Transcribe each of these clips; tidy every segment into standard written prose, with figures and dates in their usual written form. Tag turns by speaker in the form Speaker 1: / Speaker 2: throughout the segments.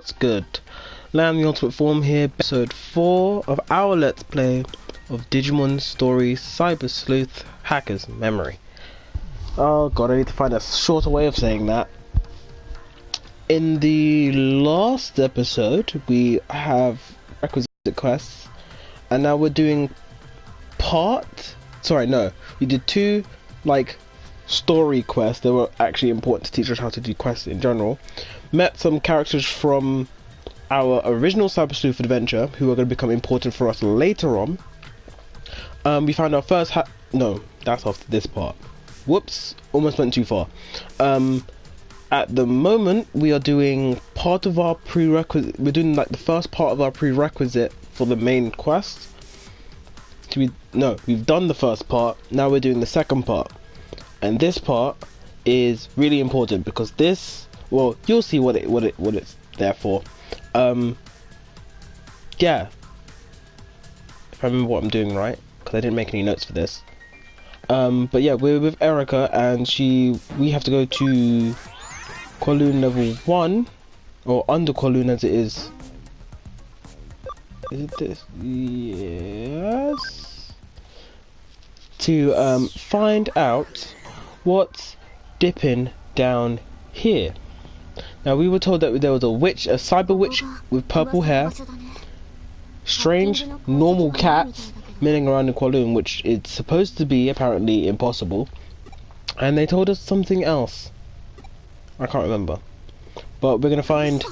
Speaker 1: what's good? Lan, the Ultimate Form here, episode 4 of our Let's Play of Digimon Story Cyber Sleuth Hacker's Memory. Oh god, I need to find a shorter way of saying that. In the last episode, we have requisite quests, and now we're doing we did 2, story quests that were actually important to teach us how to do quests in general. Met some characters from our original Cyber Sleuth adventure who are going to become important for us later on. We found our first no, that's after this part. Whoops, almost went too far. At the moment, we are doing part of our prerequisite. We're doing the first part of our prerequisite for the main quest. We've done the first part. Now we're doing the second part. And this part is really important because this, well, you'll see what it's there for. Yeah. If I remember what I'm doing right, because I didn't make any notes for this. But yeah, we're with Erica, and we have to go to Kowloon level 1, or under Kowloon as it is. Is it this? Yes. To find out what's dipping down here. Now we were told that there was a witch, a cyber witch with purple hair, strange normal cats milling around in Kowloon, which is supposed to be apparently impossible, and they told us something else. I can't remember, but we're gonna find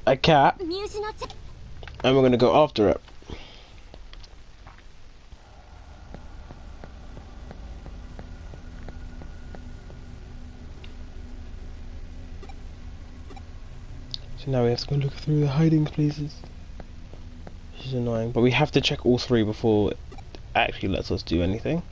Speaker 1: a cat and we're gonna go after it. So now we have to go look through the hiding places, which is annoying, but we have to check all 3 before it actually lets us do anything.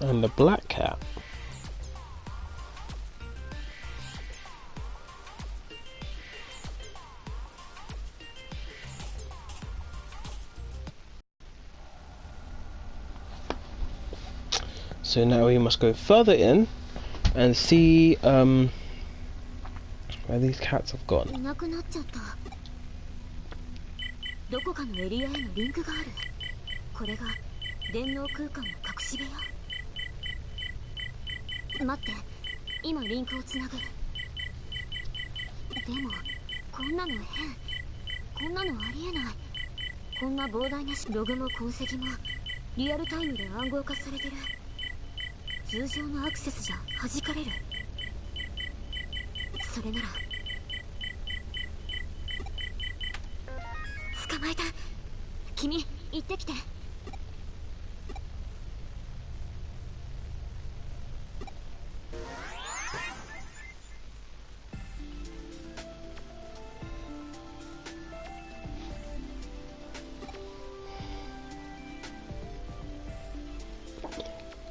Speaker 1: And the black cat. So now we must go further in and see where these cats have gone.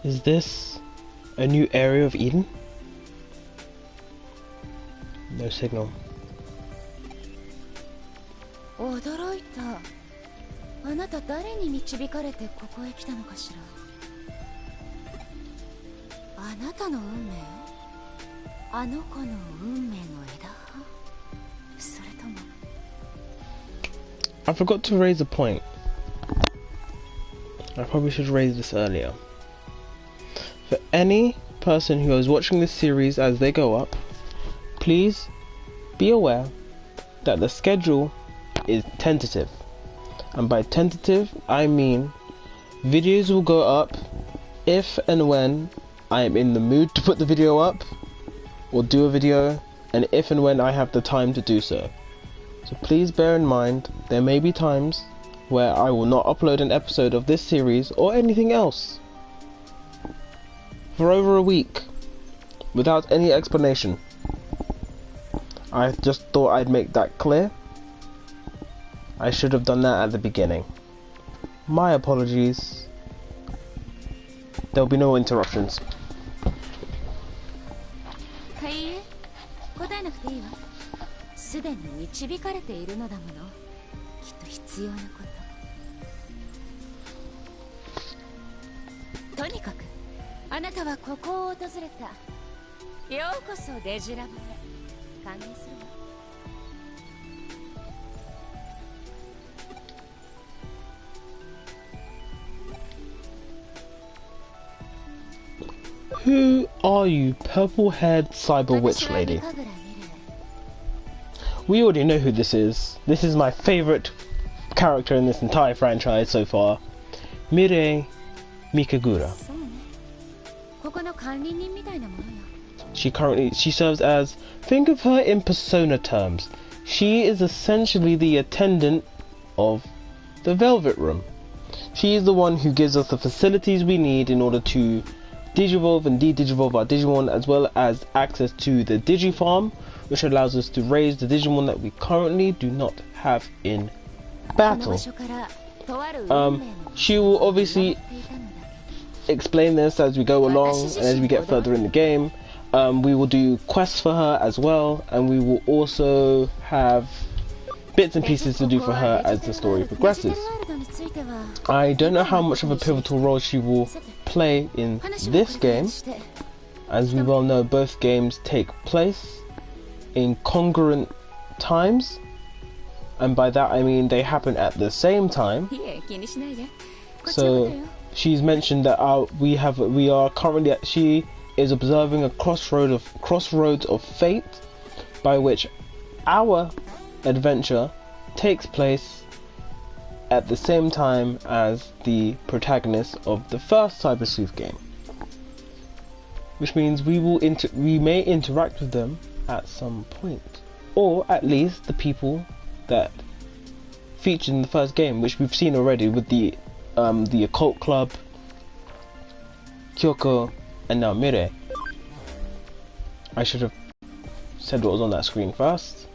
Speaker 1: Is this a new area of Eden? No signal. I forgot to raise a point. I probably should raise this earlier. For any person who is watching this series as they go up, please be aware that the schedule is tentative. And by tentative, I mean videos will go up if and when I am in the mood to put the video up or do a video, and if and when I have the time to do so. So please bear in mind, there may be times where I will not upload an episode of this series or anything else for over a week without any explanation. I just thought I'd make that clear. I should have done that at the beginning. My apologies. there'll be no interruptions.
Speaker 2: はい、答えなくていいわ。すでに導かれているのだもの。きっと必要なこと。とにかく、あなたはここを訪れた。ようこそデジラボへ。歓迎するわ。
Speaker 1: Who are you, purple-haired cyber witch lady? We already know who this is. This is my favorite character in this entire franchise so far. Mirei Mikagura. She serves as, think of her in Persona terms. She is essentially the attendant of the Velvet Room. She is the one who gives us the facilities we need in order to digivolve and de-digivolve our Digimon, as well as access to the Digifarm, which allows us to raise the Digimon that we currently do not have in battle. She will obviously explain this as we go along and as we get further in the game. We will do quests for her as well, and we will also have bits and pieces to do for her as the story progresses. I don't know how much of a pivotal role she will play in this game. As we well know, both games take place in congruent times, and by that I mean they happen at the same time. So she's mentioned that she is observing a crossroads of fate, by which our adventure takes place at the same time as the protagonist of the first Cyber Sleuth game, which means we may interact with them at some point, or at least the people that featured in the first game, which we've seen already with the Occult Club, Kyoko, and now Mirei. I should have said what was on that screen first.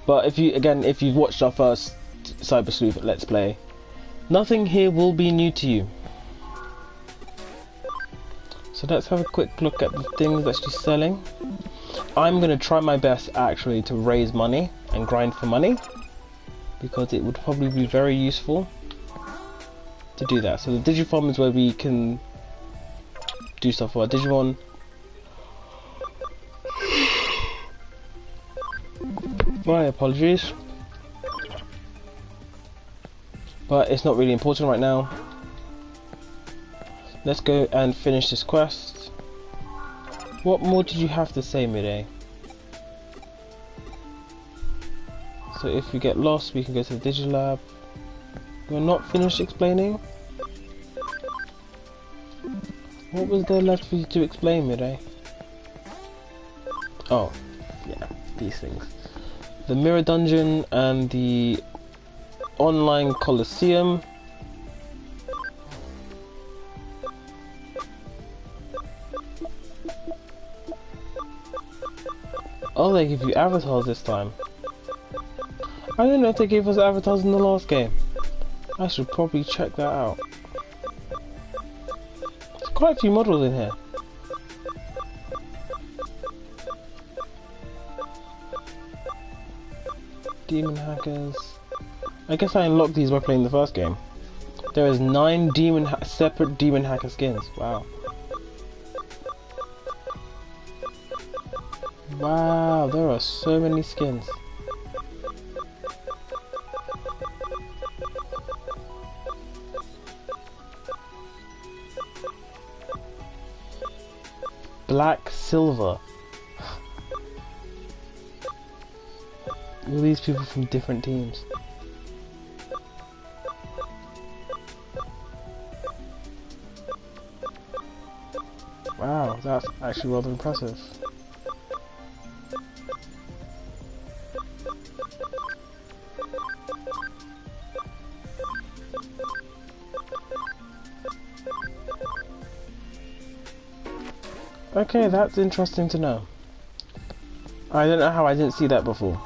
Speaker 1: But if you've watched our first Cyber Sleuth Let's Play, nothing here will be new to you. So let's have a quick look at the things that she's selling. I'm going to try my best actually to raise money and grind for money, because it would probably be very useful to do that. So the Digifarm is where we can do stuff for our Digimon. My apologies, but it's not really important right now. Let's go and finish this quest. What more did you have to say, Mirei? So if we get lost, we can go to the Digilab. You're not finished explaining? What was there left for you to explain, Mirei? Oh, yeah, these things. The Mirror Dungeon and the Online Coliseum. Oh, they give you avatars this time. I don't know if they gave us avatars in the last game. I should probably check that out. There's quite a few models in here. Demon hackers. I guess I unlocked these by playing the first game. There is 9 separate demon hacker skins. Wow. Wow, there are so many skins. Black, silver. All these people from different teams. Wow, that's actually rather impressive. Okay, that's interesting to know. I don't know how I didn't see that before.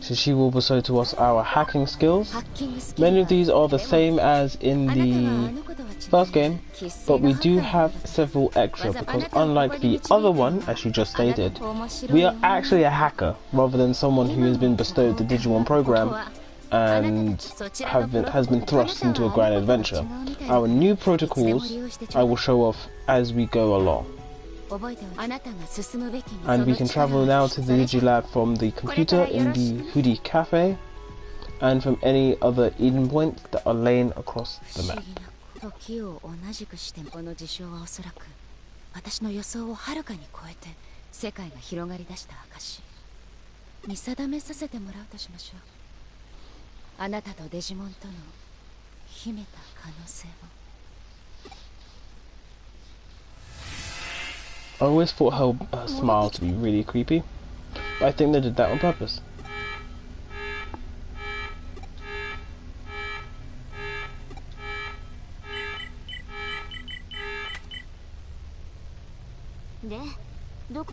Speaker 1: So she will bestow to us our hacking skills.
Speaker 2: ハッキングスキル
Speaker 1: Many
Speaker 2: は
Speaker 1: of these are the same as in
Speaker 2: あなたは
Speaker 1: the
Speaker 2: あの子とは違う
Speaker 1: first game,
Speaker 2: 生粋
Speaker 1: but
Speaker 2: の
Speaker 1: we
Speaker 2: ハッ
Speaker 1: do
Speaker 2: カーよ
Speaker 1: have several extra
Speaker 2: わざあ
Speaker 1: because
Speaker 2: なたをここ
Speaker 1: unlike
Speaker 2: に
Speaker 1: the
Speaker 2: 導いた
Speaker 1: other
Speaker 2: の
Speaker 1: one,
Speaker 2: は
Speaker 1: as she just
Speaker 2: あなた
Speaker 1: stated,
Speaker 2: と面白い
Speaker 1: we are
Speaker 2: 女
Speaker 1: actually a hacker rather than someone who has been bestowed the Digimon
Speaker 2: ここ
Speaker 1: program
Speaker 2: はあなた
Speaker 1: and
Speaker 2: たちそちらのプロ
Speaker 1: has been
Speaker 2: あな
Speaker 1: thrust
Speaker 2: た
Speaker 1: into a
Speaker 2: は
Speaker 1: grand
Speaker 2: あの子とは
Speaker 1: adventure.
Speaker 2: 違うみたい
Speaker 1: Our
Speaker 2: だ
Speaker 1: new
Speaker 2: いつでも
Speaker 1: protocols
Speaker 2: 利用してち
Speaker 1: I
Speaker 2: ょう
Speaker 1: will
Speaker 2: だい
Speaker 1: show off as we go along.
Speaker 2: 覚えておいてあなたが進むべきにそ
Speaker 1: And
Speaker 2: の
Speaker 1: we can
Speaker 2: 力
Speaker 1: travel
Speaker 2: を
Speaker 1: now to the
Speaker 2: それじゃ
Speaker 1: Digilab from the computer in the Hoodie Cafe and from any other Eden points that are laying across
Speaker 2: 不
Speaker 1: the
Speaker 2: 思
Speaker 1: map.
Speaker 2: 議な時を同じくしてこの事象はおそらく私の予想をはるかに超えて世界が広がり出した証見定めさせてもらうとしましょうあなたとデジモンとの秘めた可能性を
Speaker 1: I always thought her smile to be really creepy, but I think they did that on purpose.
Speaker 3: で、どこ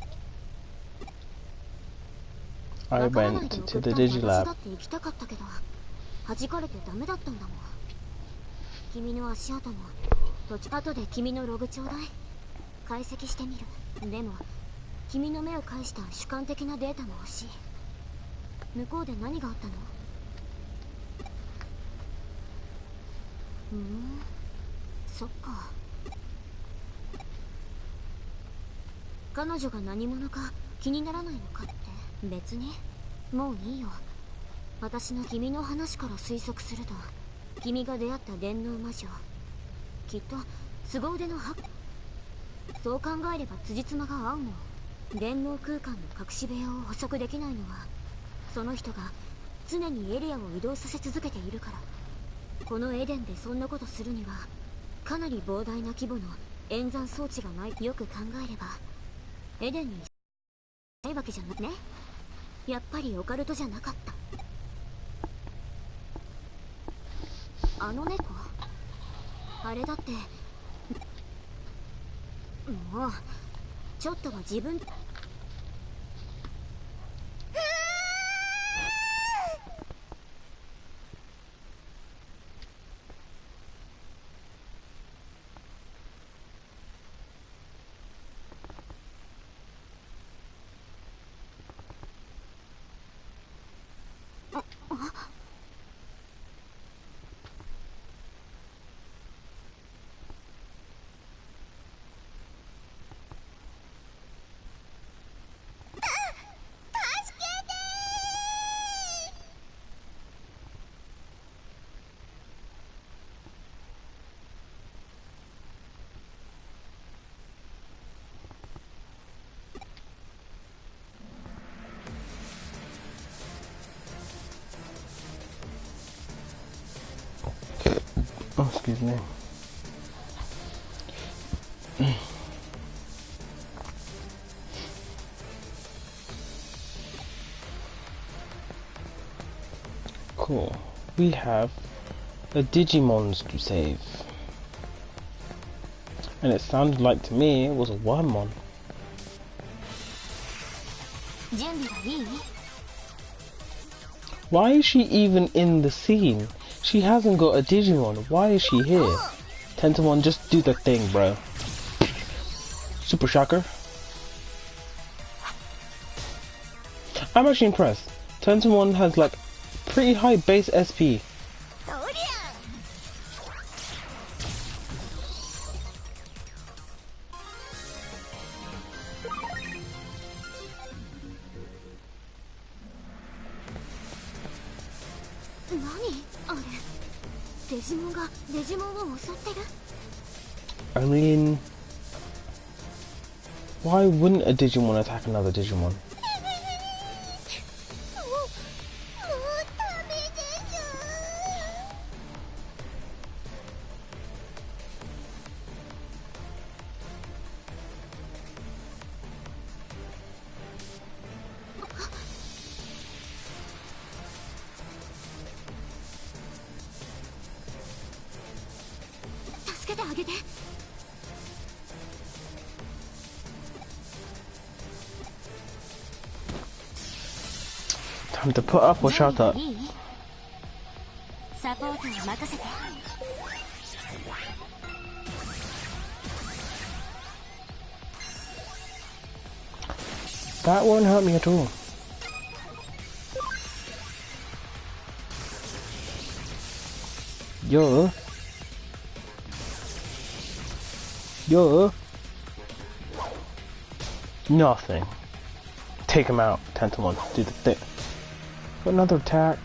Speaker 1: I
Speaker 3: わからない
Speaker 1: went
Speaker 3: で
Speaker 1: to
Speaker 3: 送っ
Speaker 1: the
Speaker 3: たって私
Speaker 1: Digilab.
Speaker 3: だって行きたかったけど弾かれてダメだったんだもん君の足跡も後で君のログちょうだい解析してみるでも君の目を介した主観的なデータも欲しい向こうで何があったのそっか彼女が何者か気にならないのかって別にもういいよ私の君の話から推測すると君が出会った電脳魔女きっと凄腕のハッそう考えれば辻褄が合うもん電脳空間の隠し部屋を捕捉できないのはその人が常にエリアを移動させ続けているからこのエデンでそんなことするにはかなり膨大な規模の演算装置がないよく考えればエデンにないわけじゃなくねやっぱりオカルトじゃなかったあの猫あれだってもうちょっとは自分
Speaker 1: Oh, excuse me. Cool. We have a Digimons to save. And it sounded like to me it was a Wormmon.
Speaker 3: 準備がいい
Speaker 1: Why is she even in the scene? She hasn't got a Digimon. Why is she here? Tentamon, just do the thing, bro. Super Shocker. I'm actually impressed. Tentamon has like pretty high base SP.
Speaker 3: そりゃ何あれデジモンがデジモンを襲ってる
Speaker 1: I mean, why wouldn't a Digimon attack another Digimon?
Speaker 3: もうダメでしょ助けてあげて
Speaker 1: Time to put up or shut up.
Speaker 3: いい？サポートを任せて。
Speaker 1: That won't hurt me at all. Yo. Nothing. Take him out. Tentamon. Do the thing. Another attack.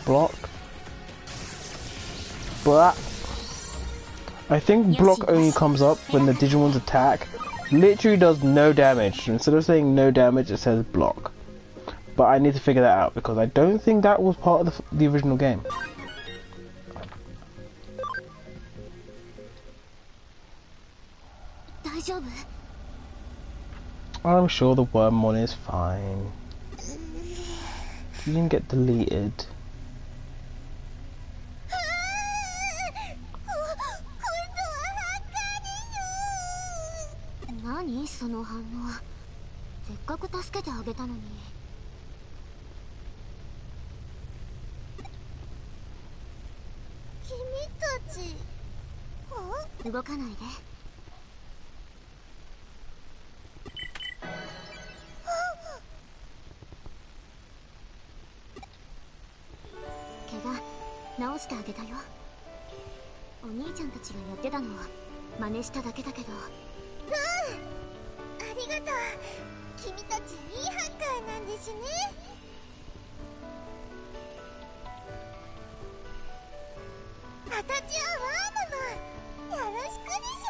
Speaker 1: Block. Block. I think block only comes up when the Digimon's attack literally does no damage. Instead of saying no damage, it says block. But I need to figure that out because I don't think that was part of the original game. I'm sure the Wormmon is fine. You didn't get deleted.
Speaker 3: Nani? その反応。せっかく助けてあげたのに。君たち。動かないで。怪我治してあげたよ。お兄ちゃんたちがやってたのは真似しただけだけど。ありがとう。君たちいいハッカーなんですね。私はワームマン。よろしくでし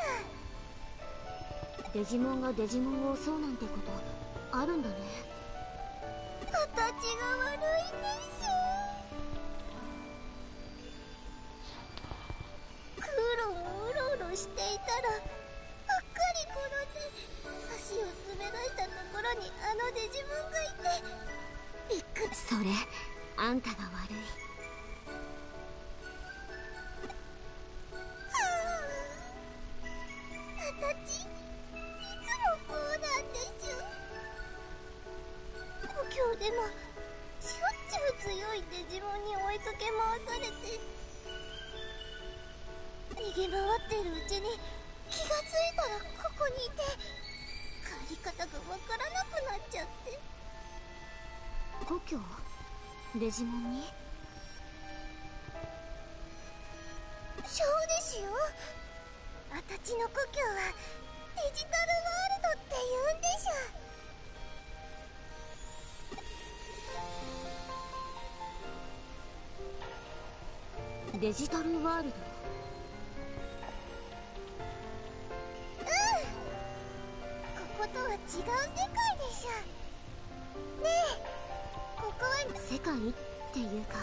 Speaker 3: ょ。デジモンがデジモンを襲うなんてことあるんだね。私が悪いんです。していたらうっかり転んで足を滑らしたところにあのデジモンがいてびっくり。それあんたが悪い。私いつもこうなんでしょ。故郷でもしょっちゅう強いデジモンに追いかけ回されて逃げ回ってるうちに気がついたらここにいて帰り方がわからなくなっちゃって。故郷？デジモンに？そうですよ。私の故郷はデジタルワールドって言うんでしょ。デジタルワールド？こことは違う世界でしょ。ねえ、ここは世界っていうか、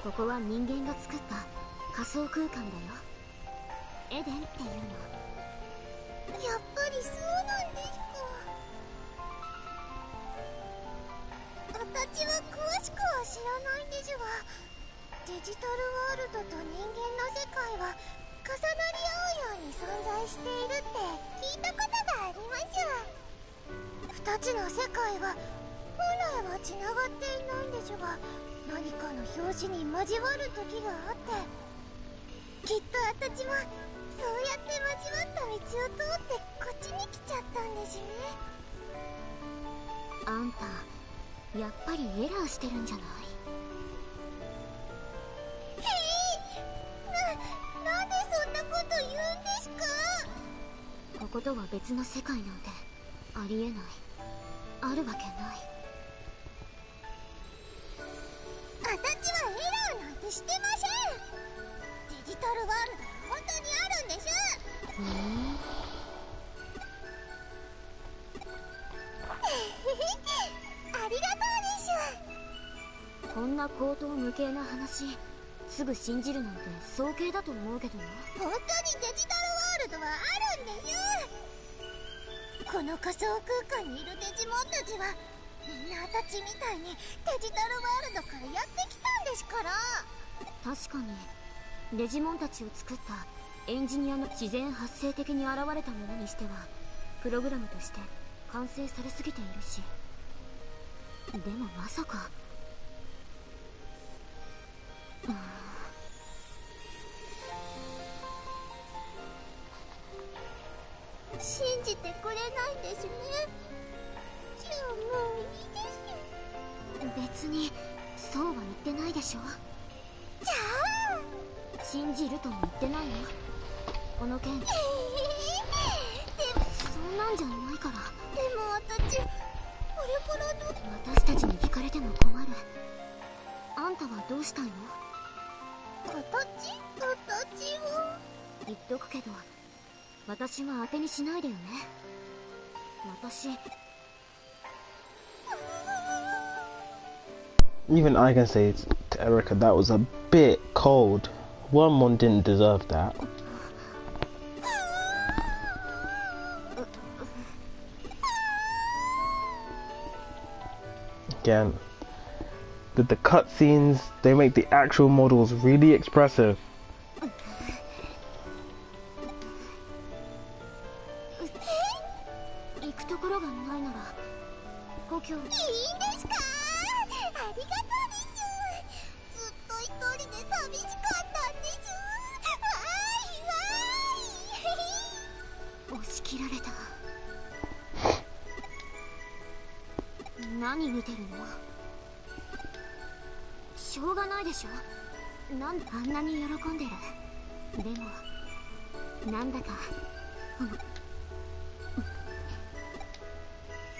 Speaker 3: ここは人間が作った仮想空間だよ。エデンっていうの。やっぱりそうなんですか。私は詳しくは知らないんですが、デジタルワールドと人間の世界は重なり合うように存在しているって聞いたことがあります。二つの世界は本来はつながっていないんですが、何かの拍子に交わる時があって、きっと私はそうやって交わった道を通ってこっちに来ちゃったんですね。あんたやっぱりエラーしてるんじゃない？なんでそんなこと言うんですか？こことは別の世界なんてありえない。あるわけない。私はエラーなんてしてません。デジタルワールドは本当にあるんでしょ。ありがとうでしょ。こんな荒唐無稽な話すぐ信じるなんて早計だと思うけどな。本当にデジタルワールドはあるんでしょ。この仮想空間にいるデジモンたちはみんな私みたいにデジタルワールドからやってきたんですから。確かにデジモンたちを作ったエンジニアの自然発生的に現れたものにしてはプログラムとして完成されすぎているし、でもまさか。信じてくれないんですね。じゃあもういいです。別にそうは言ってないでしょ。じゃあ信じるとも言ってないよ、この件。でもそんなんじゃないから。でも私これからど私たちに聞かれても困る。あんたはどうしたいの？形を言っとくけど、私は当てにしないでよね。私
Speaker 1: Even I can say to Erica that was a bit cold. One didn't deserve that. Again, the cutscenes, they make the actual models really expressive.
Speaker 3: 行くところがないなら故郷。いいんですか？ありがとうです。ずっと一人で寂しかったんです。わーいわーい。押し切られた。何見てるの？しょうがないでしょ。なんであんなに喜んでる。でもなんだか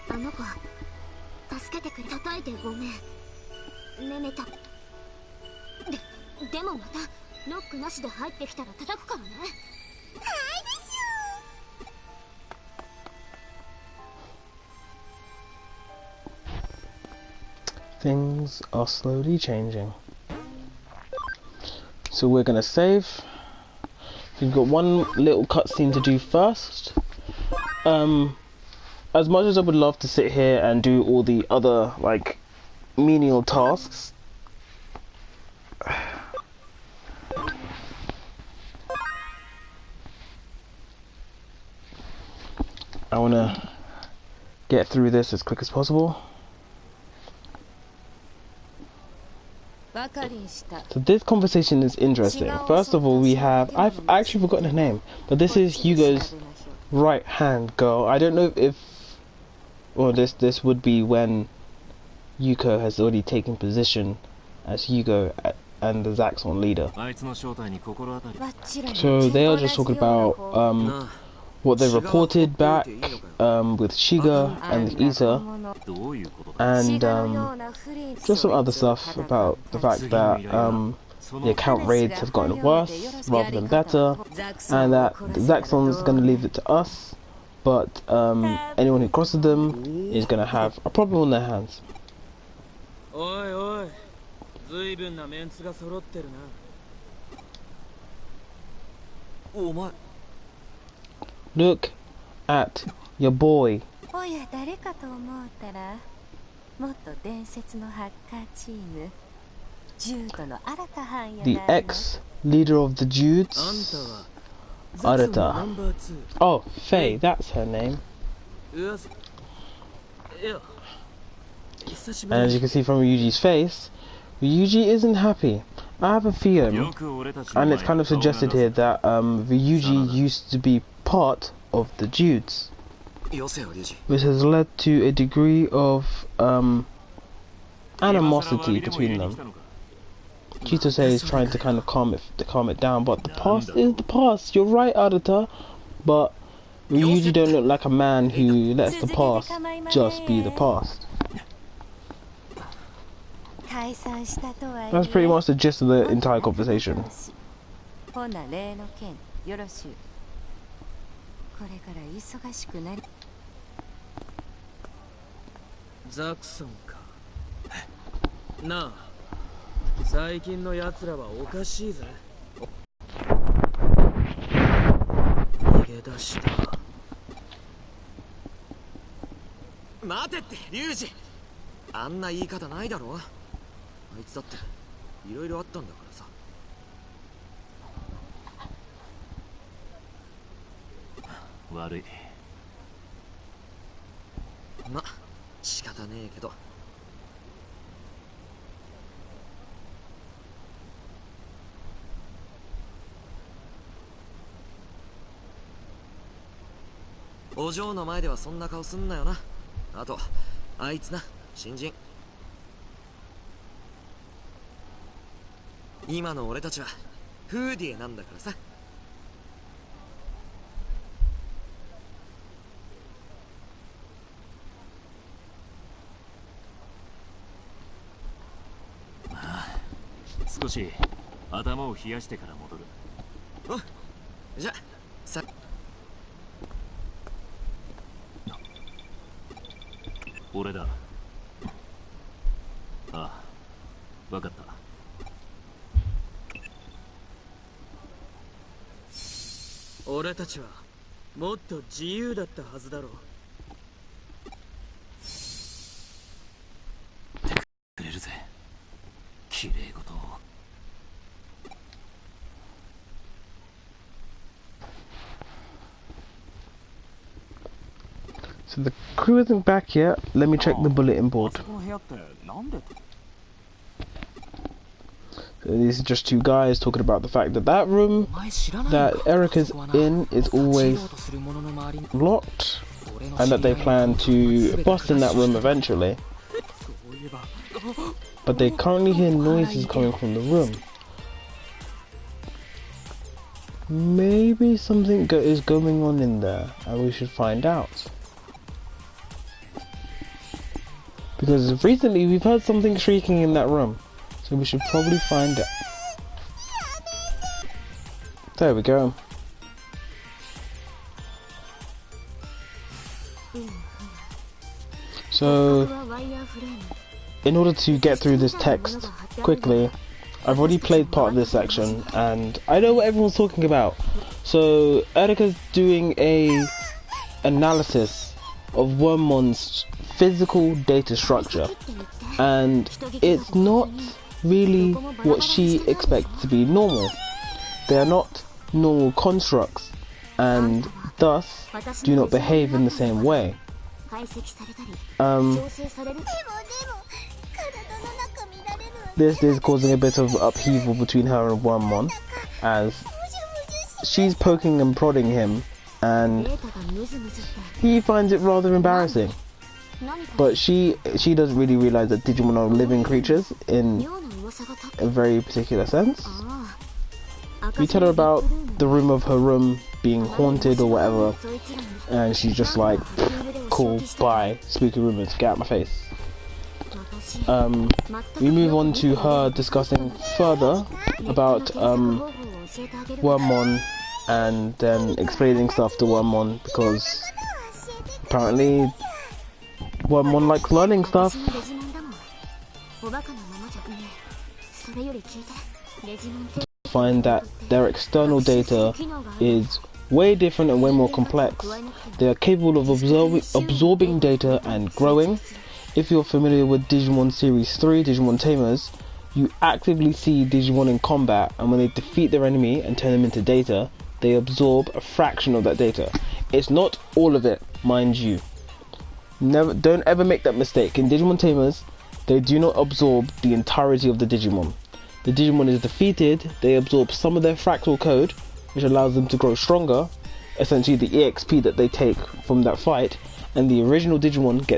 Speaker 3: あの子助けてくれ。叩いてごめん。ねめた。でもまたノックなしで入ってきたら叩くからね。はい
Speaker 1: でしょ。Things are slowly changing. So we're gonna save. We've got one little cutscene to do first. As much as I would love to sit here and do all the other like menial tasks, I wanna get through this as quick as possible. So this conversation is interesting. First of all, we have, I've actually forgotten her name, but this is Hugo's right hand girl. I don't know if, well, this would be when Yuko has already taken position as Hugo and the Zaxxon leader. So they are just talking about what they reported back with Shiga and Isa, and just some other stuff about the fact that the account raids have gotten worse rather than better, and that the Zaxxon's going to leave it to us, but anyone who crosses them is going to have a problem on their hands. Look at your boy. The ex-leader of the Judes, Arata. Oh, Faye, that's her name. And as you can see from Ryuji's face, Ryuji isn't happy. I have a feeling, and it's kind of suggested here, that Ryuji used to be part of the Judes, which has led to a degree of animosity between them. Chitose is trying to kind of calm it down, but the past is the past. You're right, Arata, but Ryuji don't look like a man who lets the past just be the past. That's pretty much the gist of the entire conversation.
Speaker 4: Zaxxon か。なあ、最近の奴らはおかしいぜ。逃げ出した。待てって、リュウジ。あんな言い方ないだろ。あいつだっていろいろあったんだからさ。悪い。ま、仕方ねえけど、お嬢の前ではそんな顔すんなよな。あとあいつな、新人。今の俺たちはフーディエなんだからさ。
Speaker 5: 少し頭を冷やしてから戻る。
Speaker 4: お、じゃさ。
Speaker 5: 俺だ。ああ、分かった。
Speaker 4: 俺たちはもっと自由だったはずだろう。
Speaker 5: くれるぜ、綺麗事を。
Speaker 1: So the crew isn't back yet. Let me check the bulletin board. So these are just two guys talking about the fact that that room that Erica's in is always locked, and that they plan to bust in that room eventually. But they currently hear noises coming from the room. Maybe something is going on in there, and we should find out. Because recently we've heard something shrieking in that room, so we should probably find out. There we go. So, in order to get through this text quickly, I've already played part of this section, and I know what everyone's talking about. So, Erika's doing a analysis of Wormmon's physical data structure, and it's not really what she expects to be normal. They are not normal constructs, and thus do not behave in the same way. This is causing a bit of upheaval between her and Wormmon, as she's poking and prodding him, and he finds it rather embarrassing. But she doesn't really realize that Digimon are living creatures in a very particular sense. We tell her about the room of her room being haunted or whatever, and she's just like, cool, bye, spooky rumors, get out my face. We move on to her discussing further about Wormmon, and then explaining stuff to Wormmon, because apparently Wormmon likes learning stuff. Find that their external data is way different and way more complex. They are capable of absorbing data and growing. If you're familiar with Digimon Series 3, Digimon Tamers, you actively see Digimon in combat, and when they defeat their enemy and turn them into data, they absorb a fraction of that data. It's not all of it, mind you. Don't ever make that mistake. In Digimon Tamers, they do not absorb the entirety of the Digimon. The Digimon is defeated, they absorb some of their fractal code, which allows them to grow stronger, essentially the EXP that they take from that fight, and the original Digimon gets